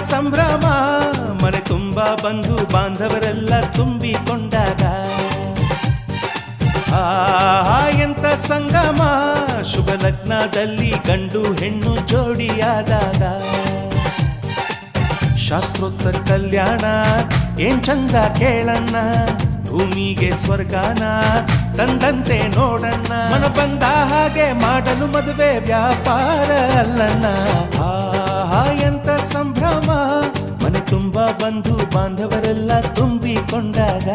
ಸಂಭ್ರಮ ಮನೆ ತುಂಬ ಬಂಧು ಬಾಂಧವರೆಲ್ಲ ತುಂಬಿಕೊಂಡಾಗ ಎಂತ ಸಂಗಮ ಶುಭ ಲಗ್ನದಲ್ಲಿ ಗಂಡು ಹೆಣ್ಣು ಜೋಡಿಯಾದಾಗ ಶಾಸ್ತ್ರೋತ್ತರ ಕಲ್ಯಾಣ ಏನ್ ಚಂದ ಕೇಳಣ್ಣ ಭೂಮಿಗೆ ಸ್ವರ್ಗಾನ ತಂದಂತೆ ನೋಡಣ್ಣ ಮನ ಬಂದ ಹಾಗೆ ಮಾಡಲು ಮದುವೆ ವ್ಯಾಪಾರ ಅಲ್ಲಣ್ಣ ಎಂತ ಸಂಭ್ರಮ ಮನೆ ತುಂಬ ಬಂಧು ಬಾಂಧವರೆಲ್ಲ ತುಂಬಿಕೊಂಡಾಗ